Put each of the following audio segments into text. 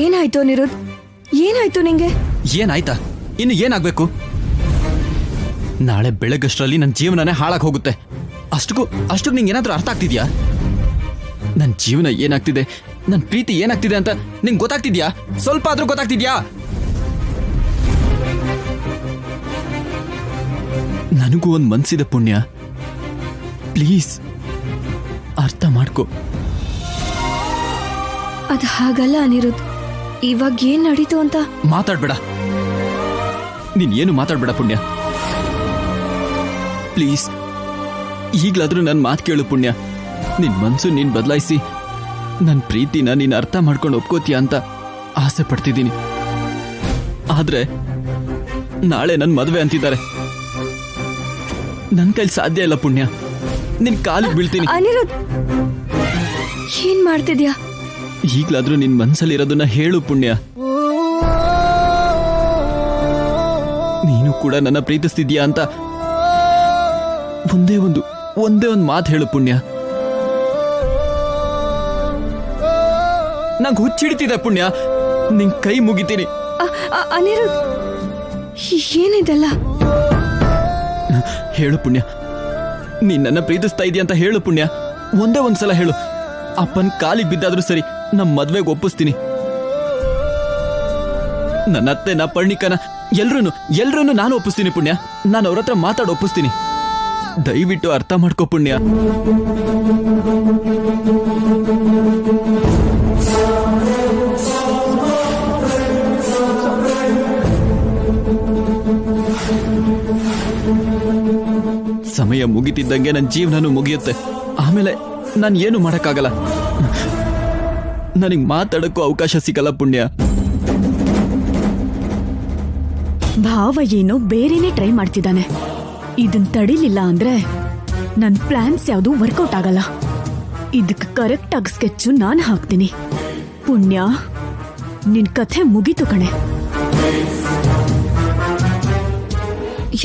ಏನಾಯ್ತು ಅನಿರುದ್ಧ್? ಏನಾಯ್ತು ನಿಂಗೆ? ಏನಾಯ್ತಾ? ಇನ್ನು ಏನಾಗ್ಬೇಕು? ನಾಳೆ ಬೆಳಗಷ್ಟರಲ್ಲಿ ನನ್ನ ಜೀವನನೇ ಹಾಳಾಗಿ ಹೋಗುತ್ತೆ. ಅಷ್ಟಕ್ಕೂ ನಿಂಗೆ ಏನಾದ್ರೂ ಅರ್ಥ ಆಗ್ತಿದ್ಯಾ? ನನ್ನ ಜೀವನ ಏನಾಗ್ತಿದೆ, ನನ್ನ ಪ್ರೀತಿ ಏನಾಗ್ತಿದೆ ಅಂತ ನಿಂಗೆ ಗೊತ್ತಾಗ್ತಿದ್ಯಾ? ಸ್ವಲ್ಪ ಆದ್ರೂ ಗೊತ್ತಾಗ್ತಿದ್ಯಾ? ನನಗೂ ಒಂದು ಮನ್ಸಿದೆ ಪುಣ್ಯ, ಪ್ಲೀಸ್ ಅರ್ಥ ಮಾಡ್ಕೊ. ಅದು ಹಾಗಲ್ಲ ಅನಿರುದ್ಧ್. ಇವಾಗ ಏನ್ ನಡೀತು ಅಂತ ಮಾತಾಡ್ಬೇಡ. ನೀನ್ ಏನು ಮಾತಾಡ್ಬೇಡ ಪುಣ್ಯ, ಪ್ಲೀಸ್. ಈಗ್ಲಾದ್ರೂ ನನ್ನ ಮಾತು ಕೇಳು ಪುಣ್ಯ. ನಿನ್ ಮನ್ಸು ನೀನ್ ಬದಲಾಯಿಸಿ ನನ್ನ ಪ್ರೀತಿನ ನೀನ್ ಅರ್ಥ ಮಾಡ್ಕೊಂಡು ಒಪ್ಕೋತೀಯ ಅಂತ ಆಸೆ ಪಡ್ತಿದ್ದೀನಿ. ಆದ್ರೆ ನಾಳೆ ನನ್ನ ಮದುವೆ ಅಂತಿದ್ದಾರೆ. ನನ್ನ ಕೈಲಿ ಸಾಧ್ಯ ಇಲ್ಲ ಪುಣ್ಯ. ನಿನ್ ಕಾಲಿಗೆ ಬೀಳ್ತೀನಿ. ಅನಿರುದ್ಧ್, ಏನ್ ಮಾಡ್ತಿದ್ಯಾ? ಈಗ್ಲಾದ್ರೂ ನಿನ್ ಮನ್ಸಲ್ಲಿರೋದನ್ನ ಹೇಳು ಪುಣ್ಯ. ನೀನು ಕೂಡ ನನ್ನ ಪ್ರೀತಿಸ್ತಿದ್ಯಾ ಅಂತ ಒಂದೇ ಒಂದು ಮಾತು ಹೇಳು ಪುಣ್ಯ. ನಂಗೆ ಹುಚ್ಚಿಡ್ತಿದೆ ಪುಣ್ಯ, ನಿನ್ ಕೈ ಮುಗಿತೀನಿ. ಅನಿರುದ್ಧ್, ಏನಿದೆಲ್ಲ? ಹೇಳು ಪುಣ್ಯ, ನೀನ್ ನನ್ನ ಪ್ರೀತಿಸ್ತಾ ಇದೀಯ ಅಂತ ಹೇಳು ಪುಣ್ಯ. ಒಂದೇ ಒಂದ್ಸಲ ಹೇಳು. ಅಪ್ಪನ್ ಕಾಲಿಗೆ ಬಿದ್ದಾದ್ರೂ ಸರಿ, ನಮ್ಮ ಮದ್ವೆಗೆ ಒಪ್ಪಿಸ್ತೀನಿ. ನನ್ನ ಅತ್ತೆ, ನಾ ಪರ್ಣಿಕನ, ಎಲ್ರೂ ನಾನು ಒಪ್ಪಿಸ್ತೀನಿ ಪುಣ್ಯ. ನಾನು ಅವ್ರ ಹತ್ರ ಮಾತಾಡಿ ಒಪ್ಪಿಸ್ತೀನಿ. ದಯವಿಟ್ಟು ಅರ್ಥ ಮಾಡ್ಕೋ ಪುಣ್ಯ. ಸಮಯ ಮುಗಿತಿದ್ದಂಗೆ ನನ್ನ ಜೀವನನೂ ಮುಗಿಯುತ್ತೆ. ಆಮೇಲೆ ನಾನು ಏನು ಮಾಡಕ್ಕಾಗಲ್ಲ. ನನಗೆ ಮಾತಾಡಕ್ಕೂ ಅವಕಾಶ ಸಿಗಲ್ಲ ಪುಣ್ಯ. ಭಾವ ಏನೋ ಬೇರೆನೇ ಟ್ರೈ ಮಾಡ್ತಿದ್ದಾನೆ. ಇದನ್ ತಡಿಲಿಲ್ಲ ಅಂದ್ರೆ ನನ್ ಪ್ಲಾನ್ಸ್ ಯಾವುದು ವರ್ಕೌಟ್ ಆಗಲ್ಲ. ಇದಕ್ಕೆ ಕರೆಕ್ಟ್ ಆಗಿ ಸ್ಕೆಚ್ ನಾನು ಹಾಕ್ತೀನಿ. ಪುಣ್ಯ, ನಿನ್ ಕಥೆ ಮುಗೀತು ಕಣೆ.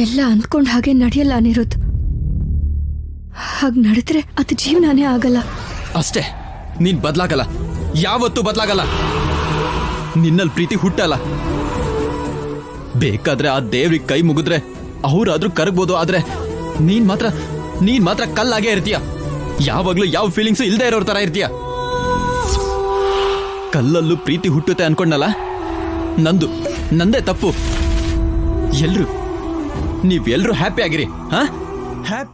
ಎಲ್ಲ ಅಂದ್ಕೊಂಡ್ ಹಾಗೆ ನಡೆಯಲ್ಲ ಅನಿರುದ್ಧ್. ಹಾಗೆ ನಡೆದ್ರೆ ಅದು ಜೀವನನೇ ಆಗಲ್ಲ. ಅಷ್ಟೇ, ನೀನ್ ಬದ್ಲಾಗಲ್ಲ, ಯಾವತ್ತೂ ಬದ್ಲಾಗಲ್ಲ. ನಿನ್ನಲ್ಲಿ ಪ್ರೀತಿ ಹುಟ್ಟಲ್ಲ. ಬೇಕಾದ್ರೆ ಆ ದೇವ್ರಿಗೆ ಕೈ ಮುಗಿದ್ರೆ ಅವರಾದ್ರೂ ಕರಗ್ಬೋದು. ಆದ್ರೆ ನೀನ್ ಮಾತ್ರ ಕಲ್ಲಾಗೆ ಇರ್ತೀಯ. ಯಾವಾಗ್ಲೂ ಯಾವ ಫೀಲಿಂಗ್ಸು ಇಲ್ದೇ ಇರೋರ್ ತರ ಇರ್ತೀಯ. ಕಲ್ಲಲ್ಲೂ ಪ್ರೀತಿ ಹುಟ್ಟುತ್ತೆ ಅನ್ಕೊಂಡಲ್ಲ, ನಂದೇ ತಪ್ಪು. ನೀವೆಲ್ರೂ ಹ್ಯಾಪಿ ಆಗಿರಿ. ಹ್ಯಾಪಿ